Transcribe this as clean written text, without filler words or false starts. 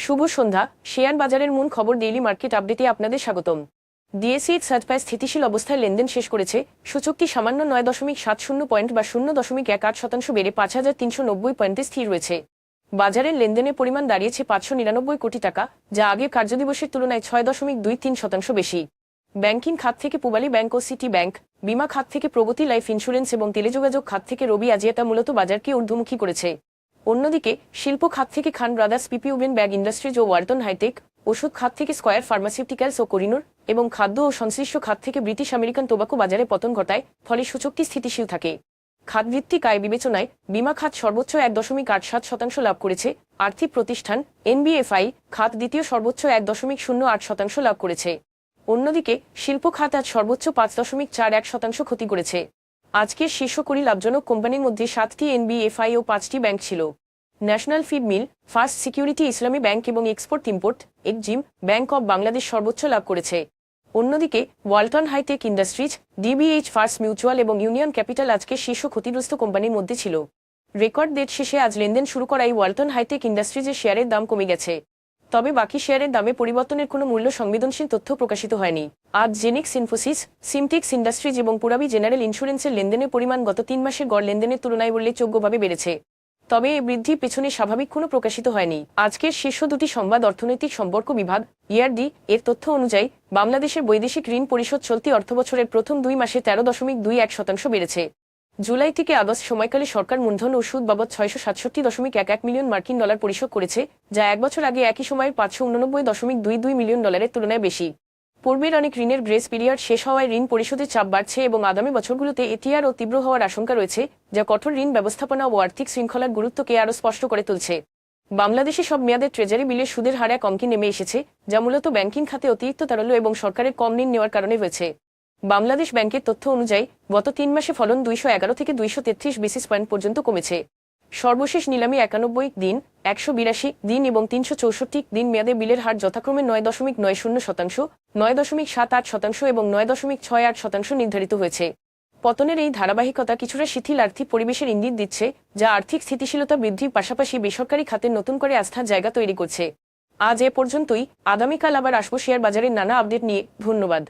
শুভ সন্ধ্যা। Share বাজারের মূল খবর ডেইলি মার্কেট আপডেটে আপনাদের স্বাগতম। ডিএসই সার্চপায় স্থিতিশীল অবস্থায় লেনদেন শেষ করেছে। সূচকটি সামান্য 9.70 পয়েন্ট বা 0.18% বেড়ে 5,390 পয়েন্টে স্থির রয়েছে। বাজারের লেনদেনের পরিমাণ দাঁড়িয়েছে 599 কোটি টাকা, যা আগের কার্যদিবসের তুলনায় 6.23% বেশি। ব্যাংকিং খাত থেকে পূবালী ব্যাংক ও সিটি ব্যাংক, বিমা খাত থেকে প্রগতি লাইফ ইন্স্যুরেন্স এবং টেলিযোগাযোগ খাত থেকে রবি আজিয়াটা মূলত বাজারকে ঊর্ধ্বমুখী করেছে। অন্যদিকে শিল্প খাত থেকে খান ব্রাদার্স, পিপিউবেন ব্যাগ ইন্ডাস্ট্রিজ ও ওয়ালটন হাইটেক, ওষুধ খাত থেকে স্কয়ার ফার্মাসিউটিক্যালস ও করিনুর এবং খাদ্য ও সংশ্লিষ্ট খাত থেকে ব্রিটিশ আমেরিকান টোবাকো বাজারে পতন ঘটায়, ফলে সূচকটি স্থিতিশীল থাকে। খাতভিত্তিক আয় বিবেচনায় বিমা খাত সর্বোচ্চ 1.87% লাভ করেছে। আর্থিক প্রতিষ্ঠান এনবিএফআই খাত দ্বিতীয় সর্বোচ্চ 1.08% লাভ করেছে। অন্যদিকে শিল্প খাত আজ সর্বোচ্চ 5.41% ক্ষতি করেছে। আজকের শীর্ষ 20 লাভজনক কোম্পানির মধ্যে 7টি এনবিএফআই ও 5টি ব্যাংক ছিল। National Feed Mill, First Security Islami Bank এবং Export Import Exim Bank of Bangladesh সর্বোচ্চ লাভ করেছে। অন্যদিকে Walton Hitech Industries, DBH First Mutual এবং ইউনিয়ন ক্যাপিটাল আজকের শীর্ষ ক্ষতিগ্রস্ত কোম্পানির মধ্যে ছিল। রেকর্ড ডেট শেষে আজ লেনদেন শুরু করায় ওয়ালটন হাইটেক ইন্ডাস্ট্রিজের শেয়ারের দাম কমে গেছে। তবে বাকি শেয়ারের দামে পরিবর্তনের কোনো মূল্য সংবেদনশীল তথ্য প্রকাশিত হয়নি। আজ জেনিক্স ইনফোসিস, সিমটেক্স ইন্ডাস্ট্রিজ এবং পুরাবি জেনারেল ইন্স্যুরেন্সের লেনদেনের পরিমাণ গত 3 মাসের গড় লেনদেনের তুলনায় উল্লেখযোগ্যভাবে বেড়েছে। তবে এই বৃদ্ধির পেছনে স্বাভাবিক কোনো প্রকাশিত হয়নি। আজকের শীর্ষ দুটি সংবাদ অর্থনৈতিক সম্পর্ক বিভাগ ইআরডি এর তথ্য অনুযায়ী বাংলাদেশের বৈদেশিক ঋণ পরিশোধ চলতি অর্থবছরের প্রথম 2 মাসে 13.21% বেড়েছে। জুলাই থেকে আগস্ট সময়কালে সরকার মূলধন ও সুদ বাবদ 667.11 মিলিয়ন মার্কিন ডলার পরিশোধ করেছে, যা এক বছর আগে একই সময়ের 589.22 মিলিয়ন ডলারের তুলনায় বেশি। পূর্বের অনেক ঋণের গ্রেস পিরিয়ড শেষ হওয়ায় ঋণ পরিশোধের চাপ বাড়ছে এবং আগামী বছরগুলোতে এটি আরও তীব্র হওয়ার আশঙ্কা রয়েছে, যা কঠোর ঋণ ব্যবস্থাপনা ও আর্থিক শৃঙ্খলার গুরুত্বকে আরও স্পষ্ট করে তুলছে। বাংলাদেশে সব মেয়াদের ট্রেজারি বিলের সুদের হার এক অঙ্কে নেমে এসেছে, যা মূলত ব্যাংকিং খাতে অতিরিক্ত তারল্য এবং সরকারের কম ঋণ নেওয়ার কারণে হয়েছে। বাংলাদেশ ব্যাংকের তথ্য অনুযায়ী গত 3 মাসে ফলন 211 থেকে 233 বেসিস পয়েন্ট পর্যন্ত কমেছে। সর্বশেষ নিলামি 91 দিন, 182 দিন এবং 364 দিন মেয়াদে বিলের হার যথাক্রমে 9.90%, 9.78% এবং 9.68% নির্ধারিত হয়েছে। পতনের এই ধারাবাহিকতা কিছুটা শিথিল আর্থিক পরিবেশের ইঙ্গিত দিচ্ছে, যা আর্থিক স্থিতিশীলতা বৃদ্ধির পাশাপাশি বেসরকারি খাতের নতুন করে আস্থার জায়গা তৈরি করছে। আজ এ পর্যন্তই। আগামীকাল আবার আসবো শেয়ার বাজারের নানা আপডেট নিয়ে। ধন্যবাদ।